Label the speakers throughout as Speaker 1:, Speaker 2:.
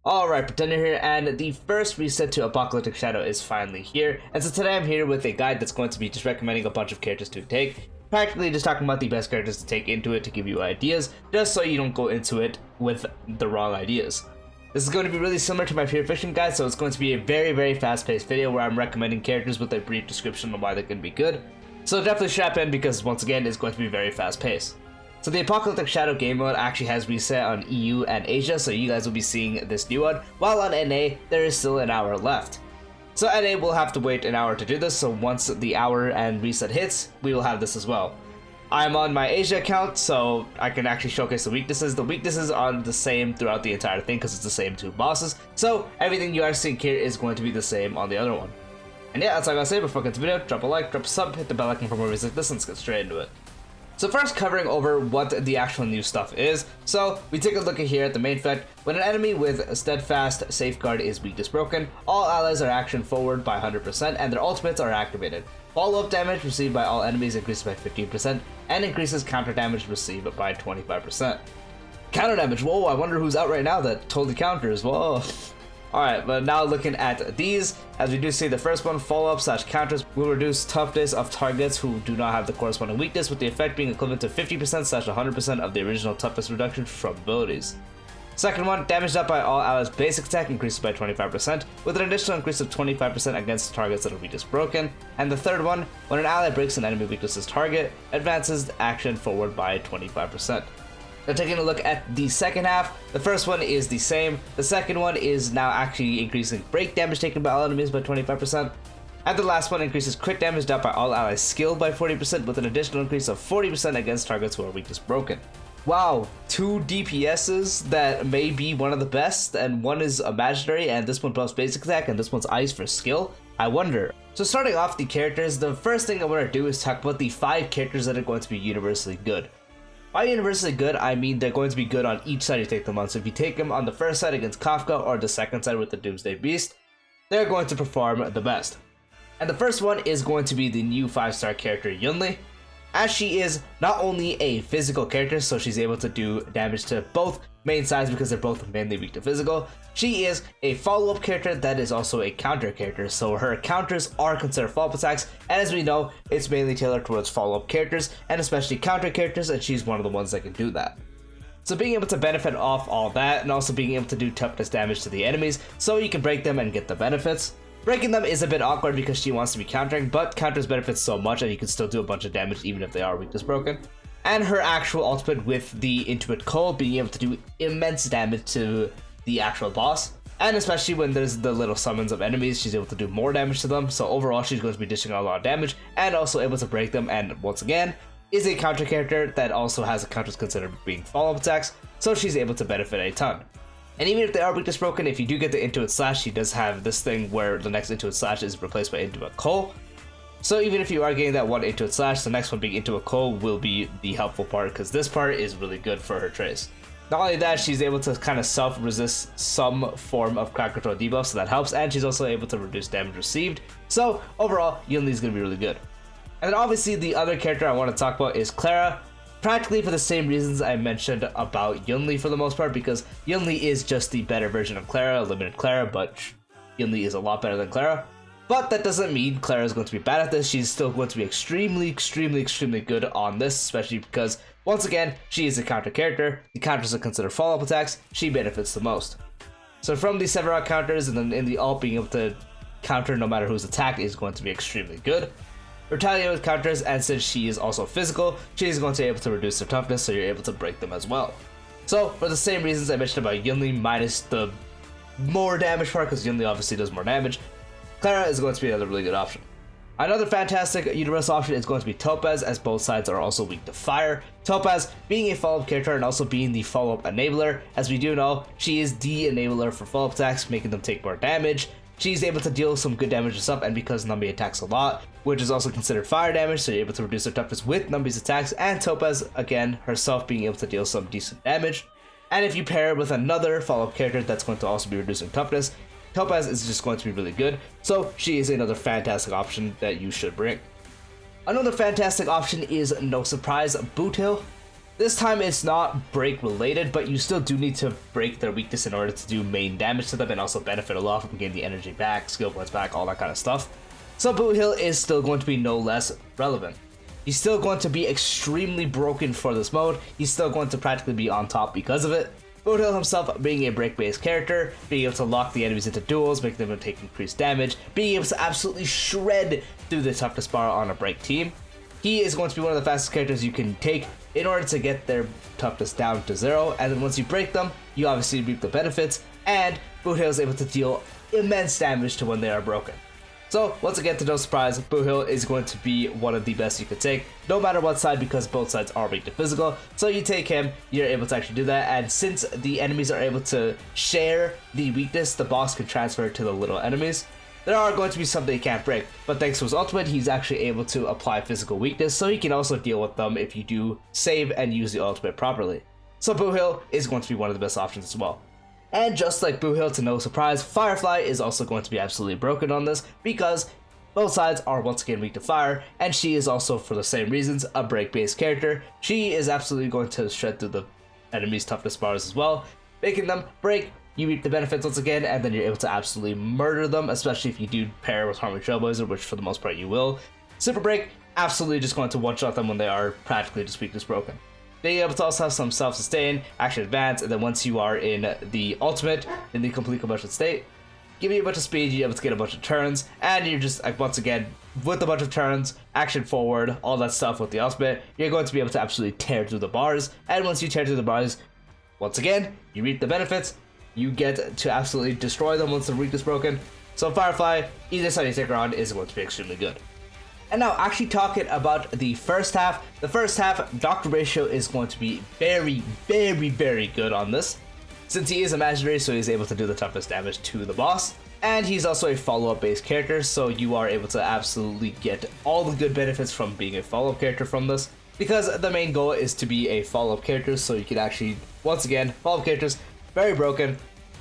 Speaker 1: Alright, Pretender here, and the first reset to Apocalyptic Shadow is finally here. And so today I'm here with a guide that's going to be just recommending a bunch of characters to take. Practically just talking about the best characters to take into it to give you ideas, just so you don't go into it with the wrong ideas. This is going to be really similar to my Pure Fiction guide, so it's going to be a very fast-paced video where I'm recommending characters with a brief description on why they can be good. So definitely strap in because once again, it's going to be very fast-paced. So the Apocalyptic Shadow game mode actually has reset on EU and Asia, so you guys will be seeing this new one, while on NA, there is still an hour left. So NA will have to wait an hour to do this, so once the hour and reset hits, we will have this as well. I'm on my Asia account, so I can actually showcase the weaknesses. The weaknesses are the same throughout the entire thing because it's the same two bosses, so everything you are seeing here is going to be the same on the other one. And yeah, that's all I gotta say before I get to the video. Drop a like, drop a sub, hit the bell icon for more videos like this, and let's get straight into it. So first, covering over what the actual new stuff is. So we take a look at here at the main effect. When an enemy with Steadfast Safeguard is weakness broken, all allies are action forward by 100% and their ultimates are activated. Follow-up damage received by all enemies increases by 15% and increases counter damage received by 25%. Counter damage, whoa, I wonder who's out right now that totally counters, whoa. Alright, but now looking at these, as we do see the first one, follow-up / counters will reduce toughness of targets who do not have the corresponding weakness, with the effect being equivalent to 50% / 100% of the original toughness reduction from abilities. Second one, damage dealt by all allies' basic attack increases by 25%, with an additional increase of 25% against targets that are weakness broken. And the third one, when an ally breaks an enemy weakness's target, advances action forward by 25%. Now taking a look at the second half, the first one is the same. The second one is now actually increasing break damage taken by all enemies by 25%. And the last one increases crit damage dealt by all allies' skill by 40%, with an additional increase of 40% against targets who are weakness broken. Wow, two DPSs that may be one of the best, and one is imaginary, and this one buffs basic attack, and this one's ice for skill? I wonder. So starting off the characters, the first thing I want to do is talk about the 5 characters that are going to be universally good. By universally good, I mean they're going to be good on each side you take them on. So if you take them on the first side against Kafka or the second side with the Doomsday Beast, they're going to perform the best. And the first one is going to be the new 5-star character Yunli, as she is not only a physical character, so she's able to do damage to both main sides because they're both mainly weak to physical. She is a follow-up character that is also a counter character, so her counters are considered follow-up attacks, and as we know, it's mainly tailored towards follow-up characters, and especially counter characters, and she's one of the ones that can do that. So being able to benefit off all that, and also being able to do toughness damage to the enemies, so you can break them and get the benefits. Breaking them is a bit awkward because she wants to be countering, but counters benefits so much that you can still do a bunch of damage even if they are weakness broken. And her actual ultimate with the Intuit Cold being able to do immense damage to the actual boss. And especially when there's the little summons of enemies, she's able to do more damage to them. So overall, she's going to be dishing out a lot of damage and also able to break them. And once again, is a counter character that also has counters considered being follow-up attacks, so she's able to benefit a ton. And even if they are weakness broken, if you do get the Intuit Slash, she does have this thing where the next Intuit Slash is replaced by Intuit Cold. So even if you are getting that one Intuit Slash, the next one being Intuit Cold will be the helpful part, because this part is really good for her trace. Not only that, she's able to kind of self-resist some form of crowd control debuff, so that helps, and she's also able to reduce damage received. So overall, Yunli is going to be really good. And then obviously the other character I want to talk about is Clara. Practically for the same reasons I mentioned about Yunli for the most part, because Yunli is just the better version of Clara, limited Clara, but Yunli is a lot better than Clara. But that doesn't mean Clara is going to be bad at this. She's still going to be extremely good on this, especially because, once again, she is a counter character. The counters are considered follow-up attacks. She benefits the most. So from the Severock counters and then in the ult, being able to counter no matter who's attacked is going to be extremely good. Retaliate with counters, and since she is also physical, she is going to be able to reduce their toughness, so you're able to break them as well. So for the same reasons I mentioned about Yunli minus the more damage part, because Yunli obviously does more damage, Clara is going to be another really good option. Another fantastic universal option is going to be Topaz, as both sides are also weak to fire. Topaz being a follow-up character and also being the follow-up enabler. As we do know, she is the enabler for follow-up attacks, making them take more damage. She's able to deal some good damage herself, and because Numby attacks a lot, which is also considered fire damage, so you're able to reduce her toughness with Numby's attacks, and Topaz, again, herself being able to deal some decent damage. And if you pair it with another follow-up character that's going to also be reducing toughness, Topaz is just going to be really good, so she is another fantastic option that you should bring. Another fantastic option is, no surprise, Boothill. This time it's not break related, but you still do need to break their weakness in order to do main damage to them and also benefit a lot from getting the energy back, skill points back, all that kind of stuff. So Boothill is still going to be no less relevant. He's still going to be extremely broken for this mode. He's still going to practically be on top because of it. Boothill himself being a break-based character, being able to lock the enemies into duels, making them take increased damage, being able to absolutely shred through the toughness bar on a break team. He is going to be one of the fastest characters you can take in order to get their toughness down to 0, and then once you break them, you obviously reap the benefits, and Boothill is able to deal immense damage to when they are broken. So, once again, to no surprise, Boothill is going to be one of the best you could take, no matter what side, because both sides are weak to physical. So you take him, you're able to actually do that, and since the enemies are able to share the weakness, the boss can transfer it to the little enemies. There are going to be some they can't break, but thanks to his ultimate, he's actually able to apply physical weakness, so he can also deal with them if you do save and use the ultimate properly. So Boothill is going to be one of the best options as well. And just like Boothill, to no surprise, Firefly is also going to be absolutely broken on this, because both sides are once again weak to fire, and she is also, for the same reasons, a break-based character. She is absolutely going to shred through the enemy's toughness bars as well, making them break. You reap the benefits once again, and then you're able to absolutely murder them, especially if you do pair with Harmony Trailblazer, which for the most part you will. Super Break, absolutely just going to one-shot them when they are practically just weakness broken. Being able to also have some self-sustain, action advance, and then once you are in the ultimate, in the complete combustion state, give you a bunch of speed, you're able to get a bunch of turns, and you're just, like, once again, with a bunch of turns, action forward, all that stuff with the ultimate, you're going to be able to absolutely tear through the bars, and once you tear through the bars, once again, you reap the benefits. You get to absolutely destroy them once the weakness broken. So Firefly, either side you take her on, is going to be extremely good. And now, actually talking about the first half, Dr. Ratio is going to be very, very, very good on this. Since he is imaginary, so he's able to do the toughest damage to the boss. And he's also a follow-up based character, so you are able to absolutely get all the good benefits from being a follow-up character from this. Because the main goal is to be a follow-up character, so you can actually, once again, follow-up characters, very broken,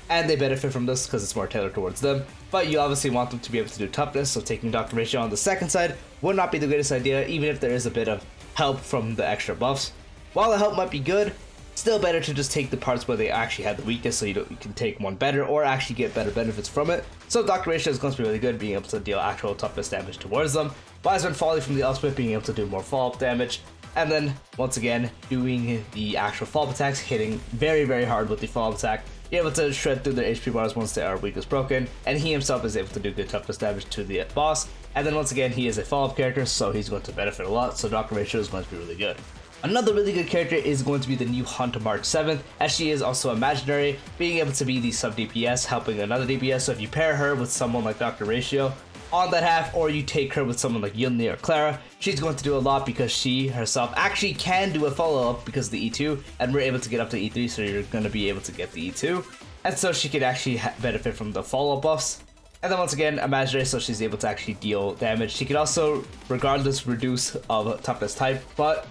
Speaker 1: and they benefit from this because it's more tailored towards them. But you obviously want them to be able to do toughness, so taking Dr. Ratio on the second side would not be the greatest idea, even if there is a bit of help from the extra buffs. While the help might be good, still better to just take the parts where they actually had the weakness, so you can take one better or actually get better benefits from it. So Dr. Ratio is going to be really good, being able to deal actual toughness damage towards them. Wiseman Folly from the ultimate, being able to do more follow-up damage. And then, once again, doing the actual follow-up attacks, hitting very, very hard with the follow-up attack. You're able to shred through their HP bars once their weakness broken, and he himself is able to do good toughness damage to the boss. And then once again, he is a follow-up character, so he's going to benefit a lot, so Dr. Ratio is going to be really good. Another really good character is going to be the new Hunter March 7th, as she is also imaginary, being able to be the sub-DPS, helping another DPS, so if you pair her with someone like Dr. Ratio on that half, or you take her with someone like Yunli or Clara, she's going to do a lot because she herself actually can do a follow-up because of the E2, and we're able to get up to E3, so you're going to be able to get the E2, and so she can actually benefit from the follow-up buffs. And then once again, imaginary, so she's able to actually deal damage. She can also, regardless, reduce of toughness type, but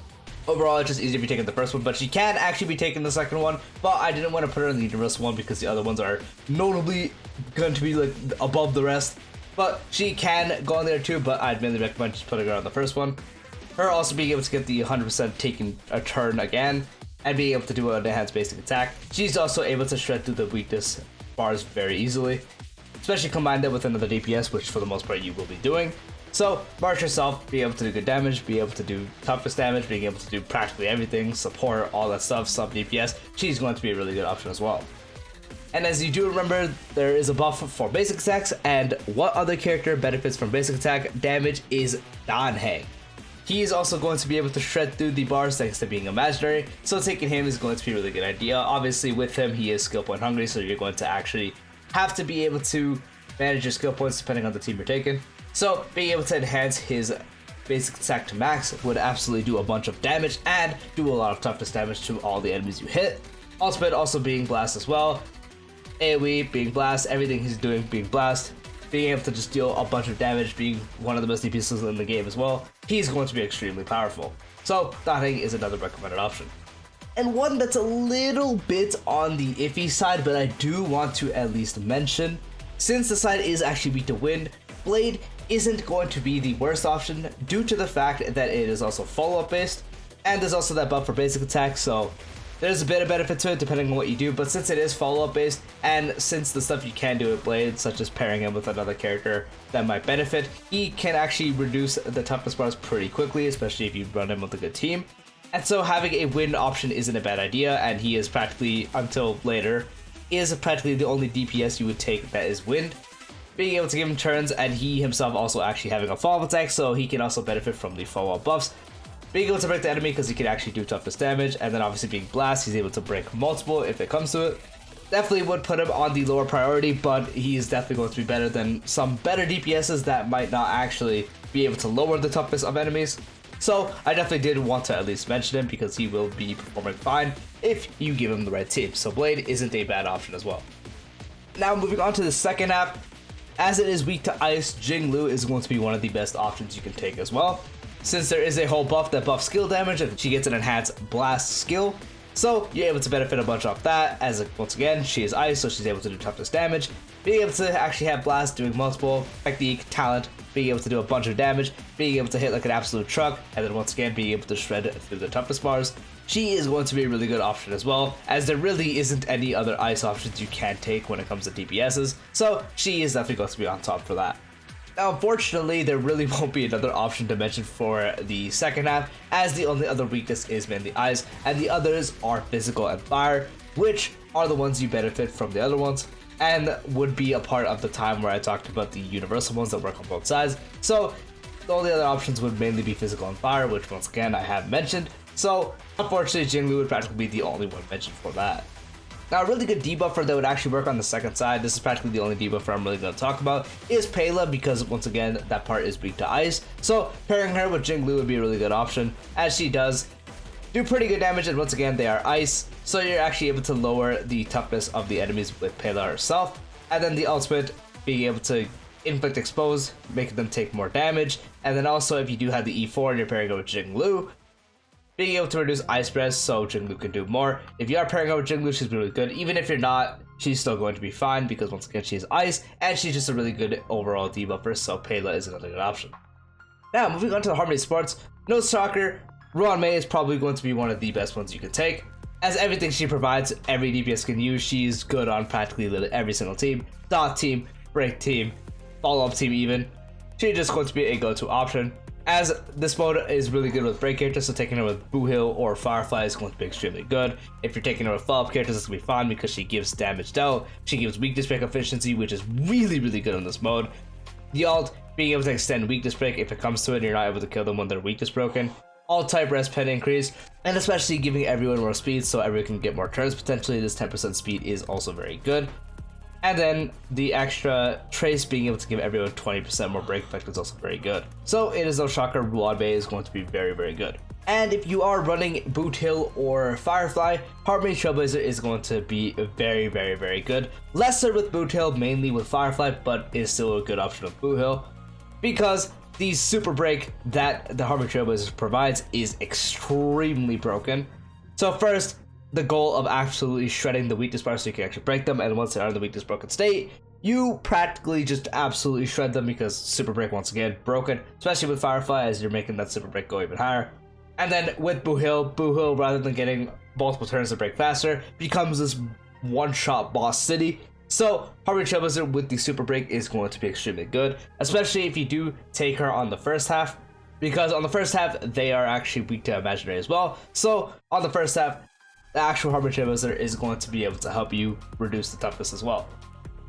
Speaker 1: overall it's just easier if you're taking the first one, but she can actually be taking the second one, but I didn't want to put her in the universal one because the other ones are notably going to be like above the rest. But she can go on there too, but I'd mainly recommend just putting her on the first one. Her also being able to get the 100% taking a turn again, and being able to do an enhanced basic attack. She's also able to shred through the weakness bars very easily, especially combine that with another DPS, which for the most part you will be doing. So March herself, be able to do good damage, be able to do toughness damage, being able to do practically everything, support, all that stuff, sub DPS, she's going to be a really good option as well. And as you do remember, there is a buff for basic attacks, and what other character benefits from basic attack damage is Dan-Heng. He is also going to be able to shred through the bars thanks to being imaginary, so taking him is going to be a really good idea. Obviously with him, he is skill point hungry, so you're going to actually have to be able to manage your skill points depending on the team you're taking. So being able to enhance his basic attack to max would absolutely do a bunch of damage and do a lot of toughness damage to all the enemies you hit. Ultimate also being blast as well. AoE, being blast, everything he's doing being blast, being able to just deal a bunch of damage, being one of the best DPSs in the game as well, he's going to be extremely powerful. So Dan-Heng is another recommended option. And one that's a little bit on the iffy side, but I do want to at least mention, since the side is actually weak to wind, Blade isn't going to be the worst option due to the fact that it is also follow-up based. And there's also that buff for basic attack, so there's a bit of benefit to it depending on what you do, but since it is follow-up based, and since the stuff you can do with Blade, such as pairing him with another character that might benefit, he can actually reduce the toughness bars pretty quickly, especially if you run him with a good team. And so having a wind option isn't a bad idea, and he is practically, until later, is practically the only DPS you would take that is wind. Being able to give him turns, and he himself also actually having a follow-up attack, so he can also benefit from the follow-up buffs. Being able to break the enemy because he can actually do toughness damage, and then obviously being blast, he's able to break multiple if it comes to it. Definitely would put him on the lower priority, but he's definitely going to be better than some better DPSs that might not actually be able to lower the toughness of enemies. So I definitely did want to at least mention him because he will be performing fine if you give him the right team. So Blade isn't a bad option as well. Now moving on to the second app, as it is weak to ice, Jinglu is going to be one of the best options you can take as well. Since there is a whole buff that buffs skill damage and she gets an enhanced blast skill, so you're able to benefit a bunch off that, as once again she is ice, so she's able to do toughness damage, being able to actually have blast doing multiple technique, talent, being able to do a bunch of damage, being able to hit like an absolute truck, and then once again being able to shred through the toughness bars. She is going to be a really good option as well, as there really isn't any other ice options you can take when it comes to DPSs, so she is definitely going to be on top for that. Now, unfortunately, there really won't be another option to mention for the second half, as the only other weakness is mainly ice, and the others are physical and fire, which are the ones you benefit from the other ones, and would be a part of the time where I talked about the universal ones that work on both sides. So the only other options would mainly be physical and fire, which once again I have mentioned. So unfortunately, Jinglu would practically be the only one mentioned for that. Now, a really good debuffer that would actually work on the second side, this is practically the only debuffer I'm really going to talk about, is Pela, because once again, that part is weak to ice. So pairing her with Jinglu would be a really good option, as she does do pretty good damage, and once again, they are ice. So you're actually able to lower the toughness of the enemies with Pela herself. And then the ultimate, being able to inflict expose, making them take more damage. And then also, if you do have the E4 and you're pairing it with Jinglu, being able to reduce ice breath so Jinglu can do more. If you are pairing up with Jinglu, she's really good. Even if you're not, she's still going to be fine because once again, she is ice and she's just a really good overall debuffer, so Pela is another good option. Now, moving on to the Harmony Sports, No Stalker, Ruan Mei is probably going to be one of the best ones you can take. As everything she provides, every DPS can use, she's good on practically literally every single team. Dot team, break team, follow-up team even. She's just going to be a go-to option. As this mode is really good with break characters, so taking her with Boothill or Firefly is going to be extremely good. If you're taking her with follow-up characters, it's going to be fine because she gives damage dealt. She gives weakness break efficiency, which is really, really good in this mode. The ult, being able to extend weakness break if it comes to it and you're not able to kill them when their weakness broken. Alt type rest pen increase, and especially giving everyone more speed so everyone can get more turns potentially. This 10% speed is also very good. And then the extra trace, being able to give everyone 20% more break effect, is also very good. So it is no shocker, Ruan Mei is going to be very, very good. And if you are running Boothill or Firefly, Harmony Trailblazer is going to be very, very, very good. Lesser with Boothill, mainly with Firefly, but is still a good option with Boothill, because the super break that the Harmony Trailblazer provides is extremely broken. So first, the goal of absolutely shredding the weakness bars so you can actually break them, and once they are in the weakness broken state, you practically just absolutely shred them because super break, once again, broken, especially with Firefly, as you're making that super break go even higher. And then with Boothill, rather than getting multiple turns to break faster, becomes this one-shot boss city. So Harmony Trailblazer with the super break is going to be extremely good, especially if you do take her on the first half, because on the first half, they are actually weak to imaginary as well. So on the first half, the actual Harmony Trailblazer is going to be able to help you reduce the toughness as well.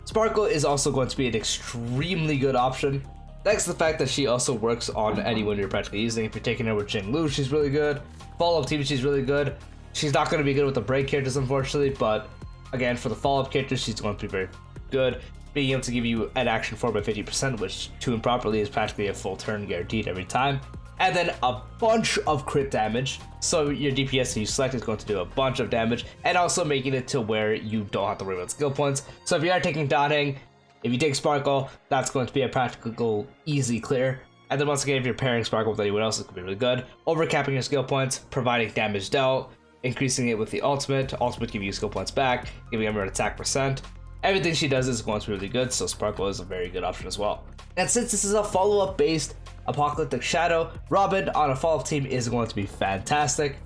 Speaker 1: Sparkle is also going to be an extremely good option. Thanks to the fact that she also works on anyone you're practically using. If you're taking her with Jinglu, she's really good. Follow-up team, she's really good. She's not going to be good with the break characters, unfortunately, but again, for the follow-up characters, she's going to be very good. Being able to give you an action 4 by 50%, which to him properly is practically a full turn guaranteed every time. And then a bunch of crit damage, so your DPS that you select is going to do a bunch of damage, and also making it to where you don't have to worry about skill points. So if you are taking dotting, if you take Sparkle, that's going to be a practical easy clear. And then once again, if you're pairing Sparkle with anyone else, it's going to be really good. Overcapping your skill points, providing damage dealt, increasing it with the ultimate giving you skill points back, giving everyone attack percent. Everything she does is going to be really good, so Sparkle is a very good option as well. And since this is a follow-up based Apocalyptic Shadow, Robin on a follow-up team is going to be fantastic.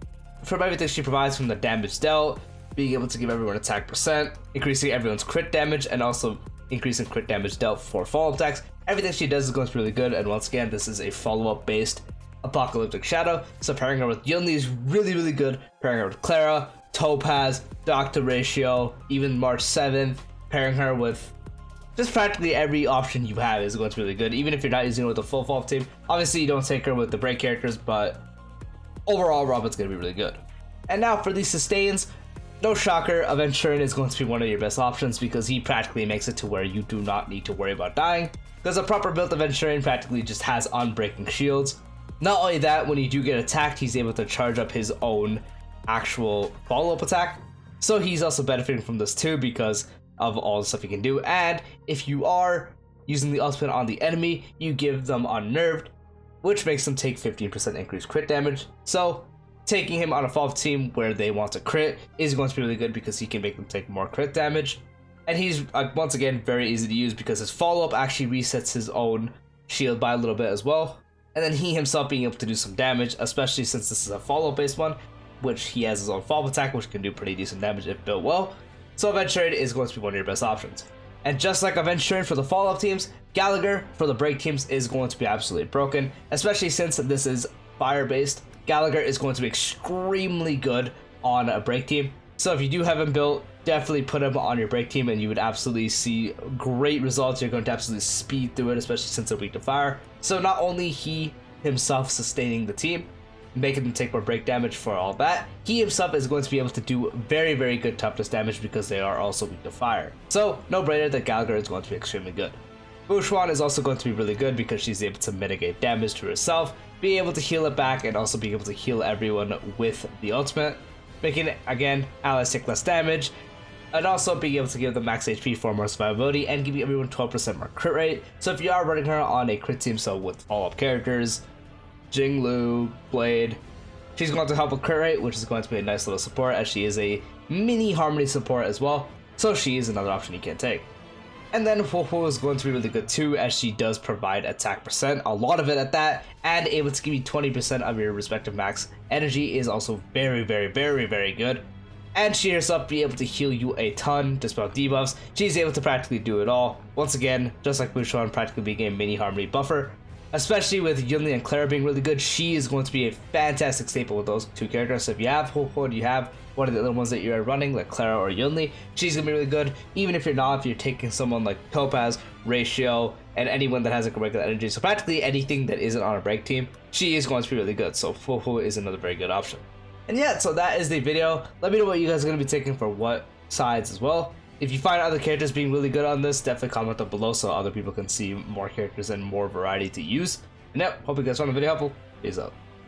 Speaker 1: From everything she provides, from the damage dealt, being able to give everyone attack percent, increasing everyone's crit damage, and also increasing crit damage dealt for follow-up attacks, everything she does is going to be really good. And once again, this is a follow-up based Apocalyptic Shadow, so pairing her with Yunli is really, really good. Pairing her with Clara, Topaz, Doctor Ratio, even March 7th, pairing her with just practically every option you have is going to be really good, even if you're not using it with a full follow-up team. Obviously, you don't take her with the break characters, but overall, Robin's going to be really good. And now for these sustains, no shocker, Aventurine is going to be one of your best options because he practically makes it to where you do not need to worry about dying, because a proper built Aventurine practically just has unbreaking shields. Not only that, when you do get attacked, he's able to charge up his own actual follow-up attack. So he's also benefiting from this too because of all the stuff you can do. And if you are using the ultimate on the enemy, you give them unnerved, which makes them take 15% increased crit damage. So taking him on a follow-up team where they want to crit is going to be really good because he can make them take more crit damage. And he's, once again, very easy to use because his follow-up actually resets his own shield by a little bit as well. And then he himself being able to do some damage, especially since this is a follow-up based one, which he has his own follow-up attack, which can do pretty decent damage if built well. So Aventurine is going to be one of your best options. And just like Aventurine for the follow-up teams, Gallagher for the break teams is going to be absolutely broken, especially since this is fire-based. Gallagher is going to be extremely good on a break team. So if you do have him built, definitely put him on your break team and you would absolutely see great results. You're going to absolutely speed through it, especially since they're weak to fire. So not only he himself sustaining the team, making them take more break damage for all that, he himself is going to be able to do very, very good toughness damage because they are also weak to fire. So no brainer that Gallagher is going to be extremely good. Swan is also going to be really good because she's able to mitigate damage to herself, be able to heal it back, and also be able to heal everyone with the ultimate, making, again, allies take less damage, and also being able to give them max HP for more survivability and giving everyone 12% more crit rate. So if you are running her on a crit team, so with follow-up characters, Jinglu, Blade, she's going to help with crit rate, which is going to be a nice little support as she is a mini Harmony support as well. So she is another option you can take. And then Ho is going to be really good too, as she does provide attack percent, a lot of it at that, and able to give you 20% of your respective max energy is also very, very, very, very good. And she herself be able to heal you a ton, dispel debuffs. She's able to practically do it all. Once again, just like Swan, practically being a mini Harmony buffer. Especially with Yunli and Clara being really good, she is going to be a fantastic staple with those two characters. So if you have Ho, you have one of the other ones that you're running, like Clara or Yunli, she's going to be really good. Even if you're not, if you're taking someone like Topaz, Ratio, and anyone that has like a regular energy, so practically anything that isn't on a break team, she is going to be really good. So Ho is another very good option. And yeah, so that is the video. Let me know what you guys are going to be taking for what sides as well. If you find other characters being really good on this, definitely comment down below so other people can see more characters and more variety to use. And yeah, hope you guys found the video helpful. Peace out.